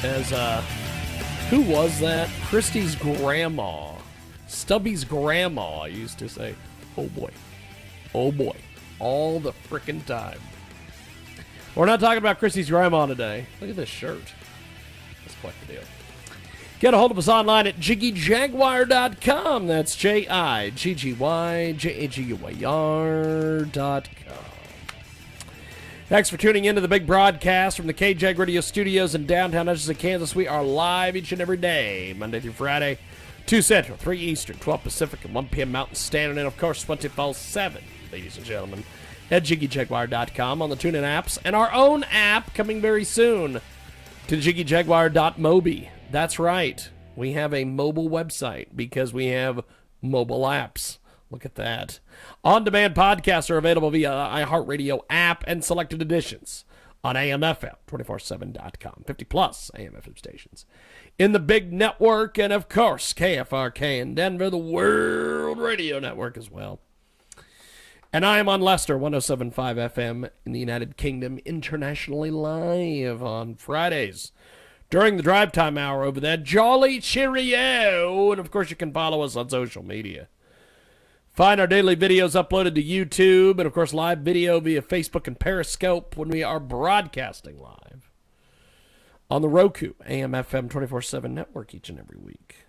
As, who was that? Christy's grandma. Stubby's grandma used to say, oh boy. Oh boy. All the frickin' time. We're not talking about Christy's grandma today. Look at this shirt. That's quite the deal. Get a hold of us online at jiggyjaguar.com. That's JIGGYJAGUAR.com. Thanks for tuning in to the big broadcast from the KJAG Radio Studios in downtown Hutchinson, Kansas. We are live each and every day, Monday through Friday, 2 Central, 3 Eastern, 12 Pacific, and 1 p.m. Mountain Standard, and of course 24/7, ladies and gentlemen, at jiggyjaguar.com on the TuneIn apps, and our own app coming very soon to jiggyjaguar.mobi. That's right. We have a mobile website because we have mobile apps. Look at that. On-demand podcasts are available via the iHeartRadio app and selected editions on AMFM, 247.com, 50-plus AMFM stations. In the big network, and of course, KFRK in Denver, the World Radio Network as well. And I am on Leicester, 107.5 FM in the United Kingdom, internationally live on Fridays during the drive time hour over there. Jolly Cheerio! And of course, you can follow us on social media. Find our daily videos uploaded to YouTube, and of course, live video via Facebook and Periscope when we are broadcasting live on the Roku AM/FM 24/7 network each and every week.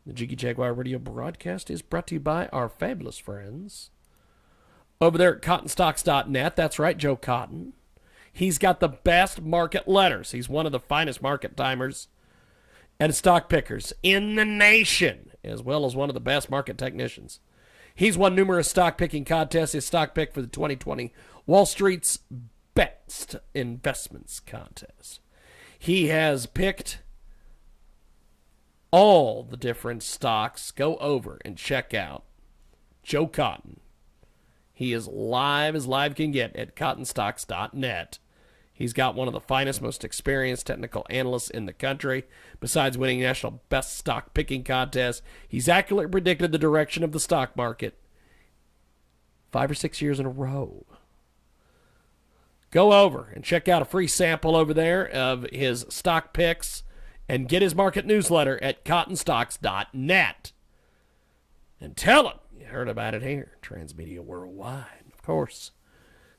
The Jiggy Jaguar radio broadcast is brought to you by our fabulous friends over there at cottonstocks.net. That's right, Joe Cotton. He's got the best market letters. He's one of the finest market timers and stock pickers in the nation, as well as one of the best market technicians. He's won numerous stock picking contests. His stock pick for the 2020 Wall Street's Best Investments Contest. He has picked all the different stocks. Go over and check out Joe Cotton. He is live as live can get at cottonstocks.net. He's got one of the finest, most experienced technical analysts in the country. Besides winning national best stock picking contests, he's accurately predicted the direction of the stock market 5 or 6 years in a row. Go over and check out a free sample over there of his stock picks and get his market newsletter at cottonstocks.net. And tell him you heard about it here, Transmedia Worldwide, of course.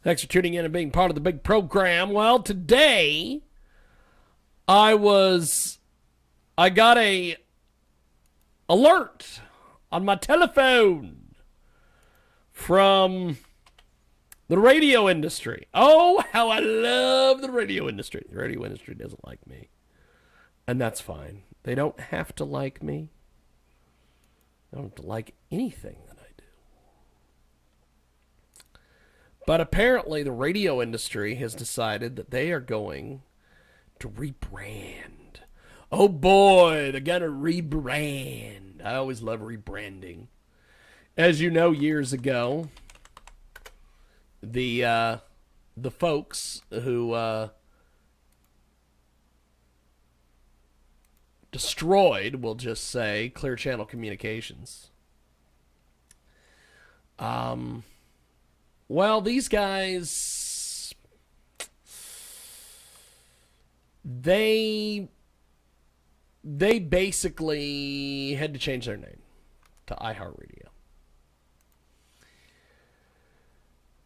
Thanks for tuning in and being part of the big program. Well, today I got a alert on my telephone from the radio industry. Oh, how I love the radio industry. The radio industry doesn't like me. And that's fine. They don't have to like me. They don't have to like anything that I do. But apparently the radio industry has decided that they are going to rebrand. Oh boy, they're going to rebrand. I always love rebranding. As you know, years ago, the folks who destroyed, we'll just say, Clear Channel Communications. Well, these guys, they basically had to change their name to iHeartRadio.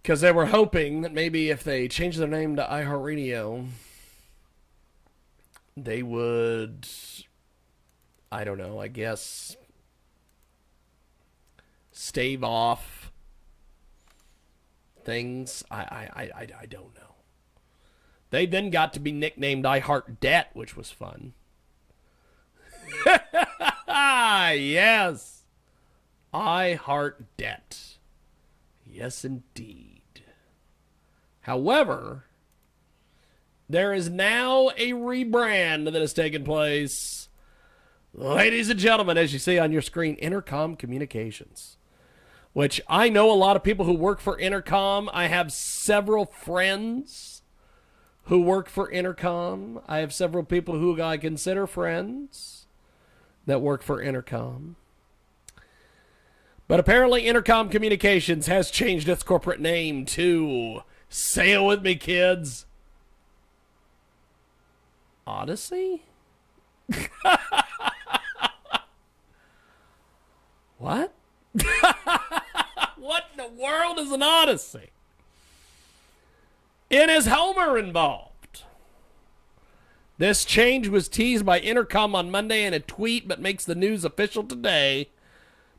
Because they were hoping that maybe if they changed their name to iHeartRadio, they would, I don't know, I guess, stave off things. I don't know. They then got to be nicknamed iHeart Debt, which was fun. Yes. iHeart Debt. Yes, indeed. However, there is now a rebrand that has taken place. Ladies and gentlemen, as you see on your screen, Entercom Communications, which I know a lot of people who work for Entercom. I have several friends who work for Entercom. I have several people who I consider friends that work for Entercom. But apparently Entercom Communications has changed its corporate name to, say it with me, kids, Audacy? What? What in the world is an Audacy? And is Homer involved? This change was teased by Entercom on Monday in a tweet, but makes the news official today.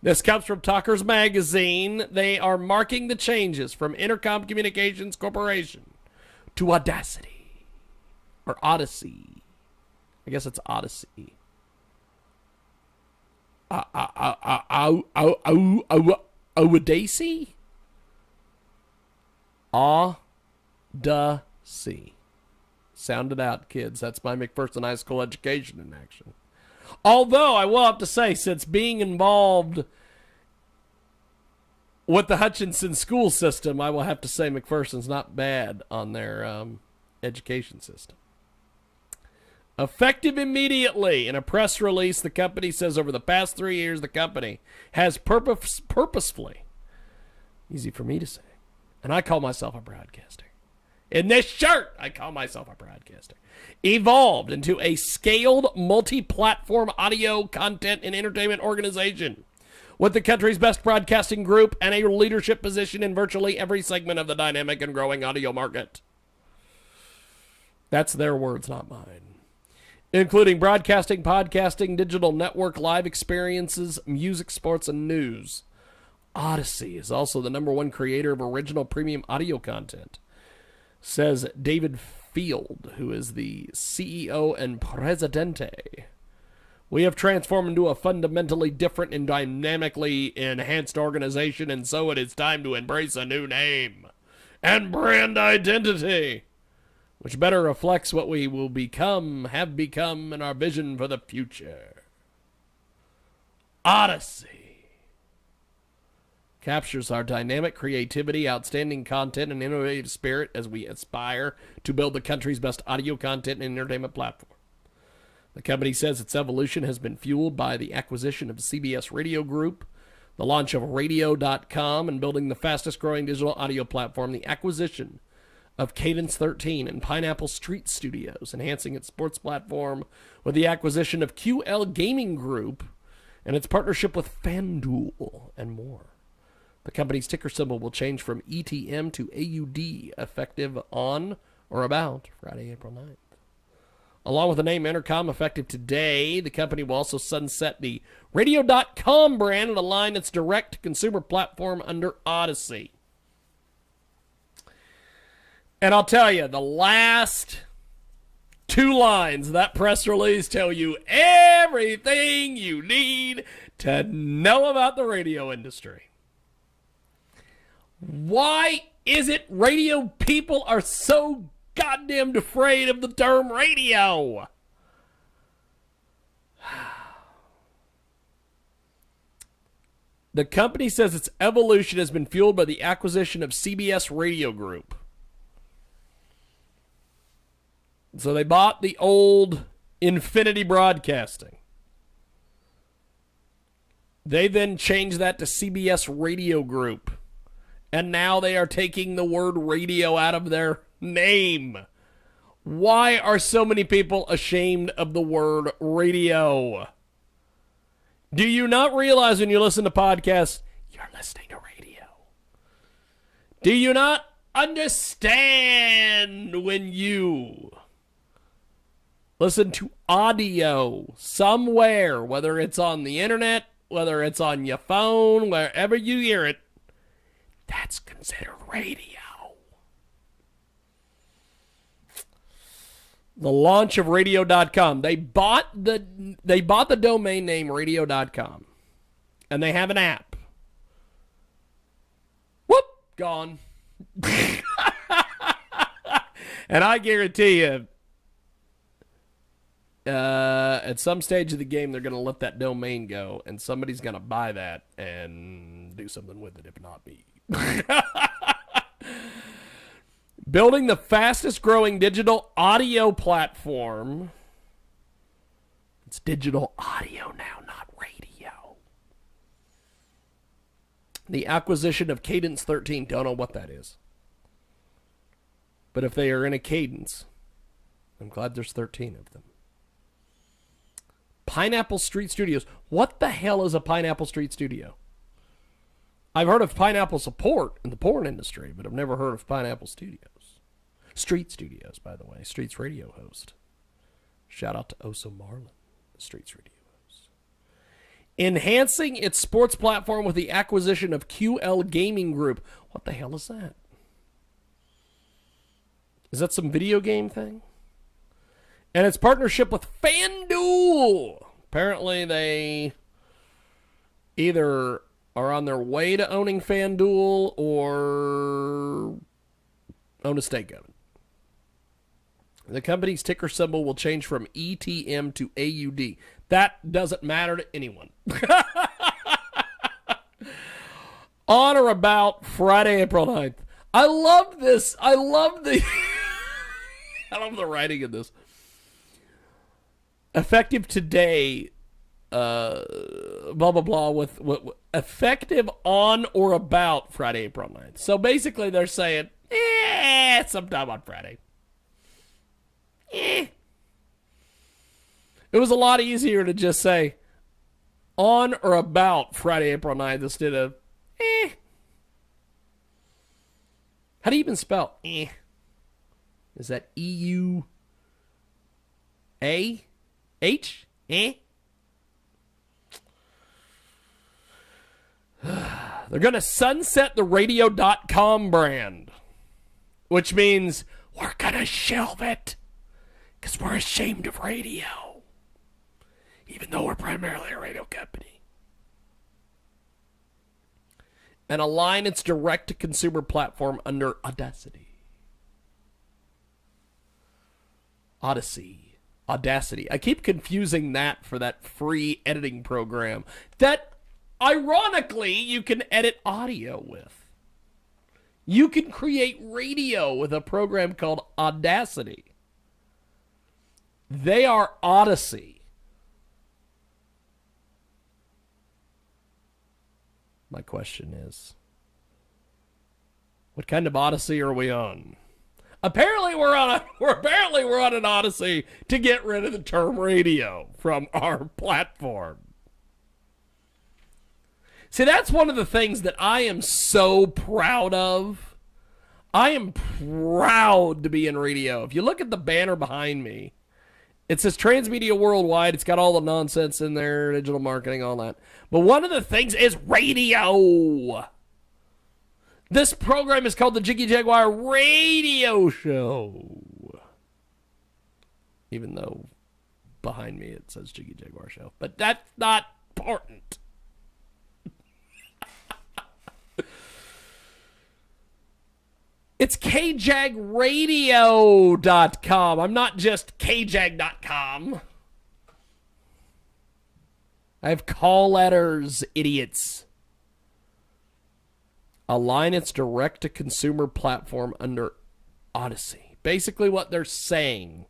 This comes from Talkers Magazine. They are marking the changes from Entercom Communications Corporation to Audacity. Or Audacy. I guess it's Audacy. Audacy? Audacy. Sound it out, kids. That's my McPherson High School education in action. Although, I will have to say, since being involved with the Hutchinson school system, I will have to say McPherson's not bad on their education system. Effective immediately. In a press release, the company says over the past 3 years, the company has purposefully, easy for me to say, and I call myself a broadcaster. In this shirt, I call myself a broadcaster. Evolved into a scaled multi-platform audio content and entertainment organization with the country's best broadcasting group and a leadership position in virtually every segment of the dynamic and growing audio market. That's their words, not mine. Including broadcasting, podcasting, digital network, live experiences, music, sports, and news. Audacy is also the #1 creator of original premium audio content, says David Field, who is the CEO and Presidente. We have transformed into a fundamentally different and dynamically enhanced organization, and so it is time to embrace a new name and brand identity, which better reflects what we will become, have become, and our vision for the future. Audacy captures our dynamic creativity, outstanding content, and innovative spirit as we aspire to build the country's best audio content and entertainment platform. The company says its evolution has been fueled by the acquisition of CBS Radio Group, the launch of radio.com, and building the fastest growing digital audio platform, the acquisition of Cadence 13 and Pineapple Street Studios, enhancing its sports platform with the acquisition of QL Gaming Group and its partnership with FanDuel, and more. The company's ticker symbol will change from ETM to AUD, effective on or about Friday, April 9th. Along with the name Entercom, effective today, the company will also sunset the radio.com brand and align its direct-to-consumer platform under Audacy. And I'll tell you, the last 2 lines of that press release tell you everything you need to know about the radio industry. Why is it radio people are so goddamn afraid of the term radio? The company says its evolution has been fueled by the acquisition of CBS Radio Group. So they bought the old Infinity Broadcasting. They then changed that to CBS Radio Group. And now they are taking the word radio out of their name. Why are so many people ashamed of the word radio? Do you not realize when you listen to podcasts, you're listening to radio? Do you not understand when you listen to audio somewhere, whether it's on the internet, whether it's on your phone, wherever you hear it, that's considered radio. The launch of radio.com. They bought the domain name radio.com. And they have an app. Whoop, gone. And I guarantee you, at some stage of the game, they're going to let that domain go, and somebody's going to buy that and do something with it, if not me. Building the fastest growing digital audio platform. It's digital audio now, not radio. The acquisition of Cadence 13. Don't know what that is. But if they are in a cadence, I'm glad there's 13 of them. Pineapple Street Studios. What the hell is a Pineapple Street Studio? I've heard of pineapple support in the porn industry, but I've never heard of Pineapple Studios. Street Studios, by the way. Streets radio host. Shout out to Oso Marlin, the Streets radio host. Enhancing its sports platform with the acquisition of QL Gaming Group. What the hell is that? Is that some video game thing? And its partnership with FanDuel. Apparently they either are on their way to owning FanDuel or own a stake of it. The company's ticker symbol will change from ETM to AUD. That doesn't matter to anyone. On or about Friday, April 9th. I love this. I love the writing in this. Effective today, blah, blah, blah, with effective on or about Friday, April 9th. So basically they're saying, sometime on Friday. It was a lot easier to just say on or about Friday, April 9th instead of How do you even spell Is that EUAH? They're going to sunset the radio.com brand, which means we're going to shelve it because we're ashamed of radio, even though we're primarily a radio company. And align its direct-to-consumer platform under Audacy. Audacy. I keep confusing that for that free editing program that, ironically, you can edit audio with. You can create radio with a program called Audacy. They are Audacy. My question is, what kind of Odyssey are we on? Apparently we're on an Odyssey to get rid of the term radio from our platform. See, that's one of the things that I am so proud of. I am proud to be in radio. If you look at the banner behind me, it says Transmedia Worldwide. It's got all the nonsense in there, digital marketing, all that. But one of the things is radio. This program is called the Jiggy Jaguar Radio Show. Even though behind me it says Jiggy Jaguar Show. But that's not important. It's kjagradio.com. I'm not just kjag.com. I have call letters, idiots. Align its direct-to-consumer platform under Audacy. Basically what they're saying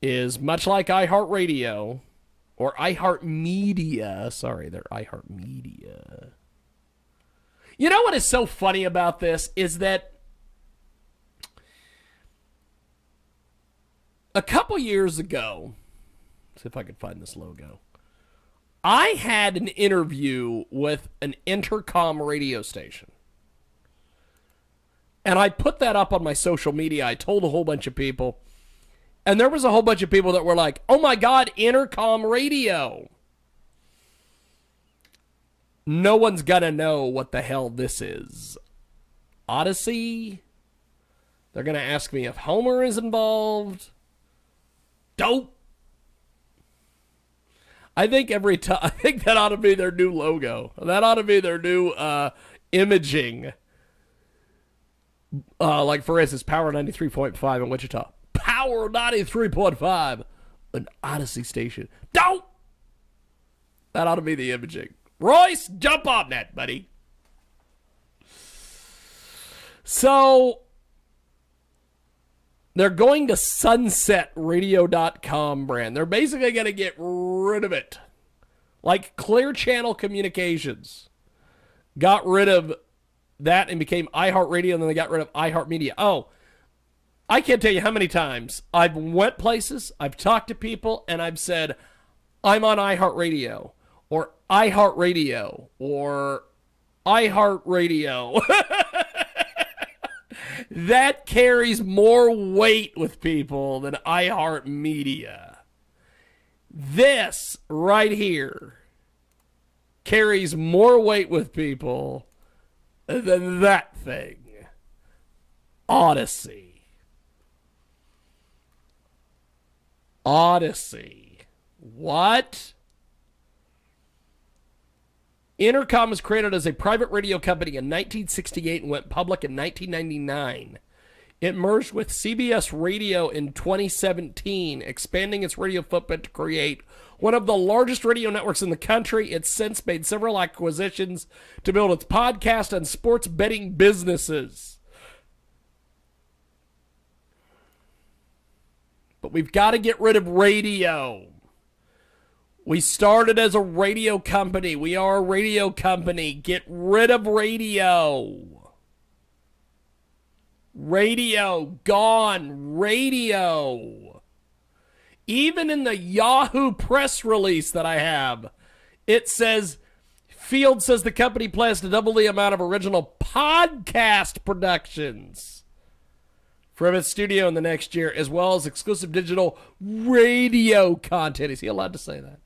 is, much like iHeartRadio or iHeartMedia, sorry, they're iHeartMedia. You know what is so funny about this is that a couple years ago, let's see if I can find this logo, I had an interview with an Entercom radio station. And I put that up on my social media. I told a whole bunch of people. And there was a whole bunch of people that were like, oh my God, Entercom radio. No one's gonna know what the hell this is. Audacy? They're gonna ask me if Homer is involved. Dope. I think I think that ought to be their new logo. That ought to be their new imaging. Like for instance, Power 93.5 in Wichita. Power 93.5, an Audacy station. Dope. That ought to be the imaging. Royce, jump on that, buddy. So, they're going to sunset radio.com brand. They're basically going to get rid of it. Like Clear Channel Communications got rid of that and became iHeartRadio, and then they got rid of iHeartMedia. Oh, I can't tell you how many times I've went places, I've talked to people, and I've said, I'm on iHeartRadio, or iHeartRadio, or iHeartRadio. That carries more weight with people than iHeartMedia. This right here carries more weight with people than that thing. Audacy. Audacy. What? Entercom was created as a private radio company in 1968 and went public in 1999. It merged with CBS Radio in 2017, expanding its radio footprint to create one of the largest radio networks in the country. It's since made several acquisitions to build its podcast and sports betting businesses. But we've got to get rid of radio. We started as a radio company. We are a radio company. Get rid of radio. Radio. Gone. Radio. Even in the Yahoo press release that I have, it says, Field says the company plans to double the amount of original podcast productions from its studio in the next year, as well as exclusive digital radio content. Is he allowed to say that?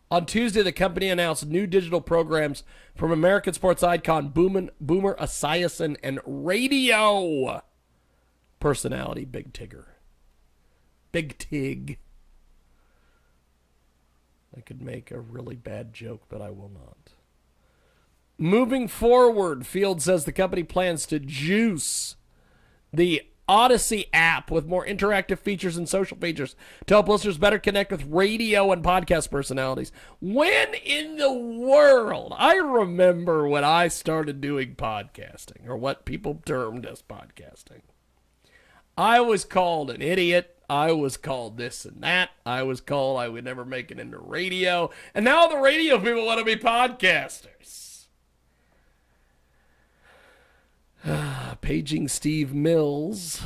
On Tuesday, the company announced new digital programs from American sports icon Boomer Esiason and radio personality Big Tigger. Big Tig. I could make a really bad joke, but I will not. Moving forward, Field says the company plans to juice the Audacy app with more interactive features and social features to help listeners better connect with radio and podcast personalities. When in the world? I remember when I started doing podcasting, or what people termed as podcasting. I was called an idiot. I was called this and that. I was called I would never make it into radio. And now the radio people want to be podcasters. Paging Steve Mills.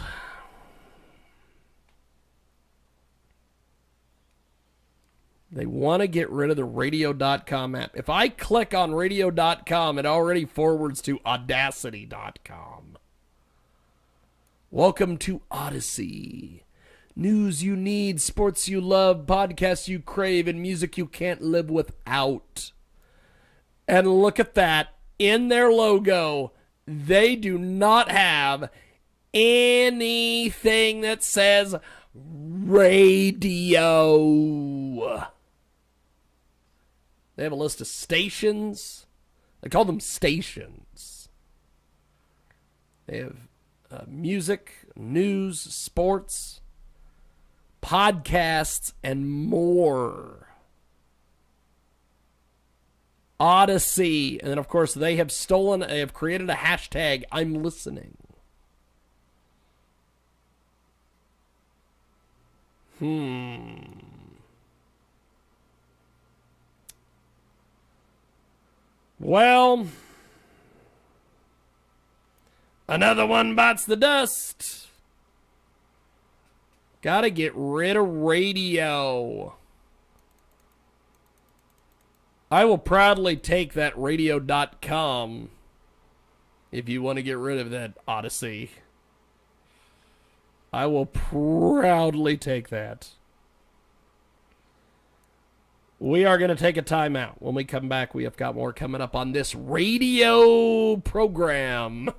They want to get rid of the radio.com app. If I click on radio.com, it already forwards to audacity.com. Welcome to Audacy. News you need, sports you love, podcasts you crave, and music you can't live without. And look at that. In their logo, they do not have anything that says radio. They have a list of stations. They call them stations. They have music, news, sports, podcasts, and more. Audacy. And then, of course, they have created a hashtag, I'm listening. Well, another one bites the dust. Gotta get rid of radio. I will proudly take that radio.com if you want to get rid of that Audacy. I will proudly take that. We are going to take a timeout. When we come back, we have got more coming up on this radio program.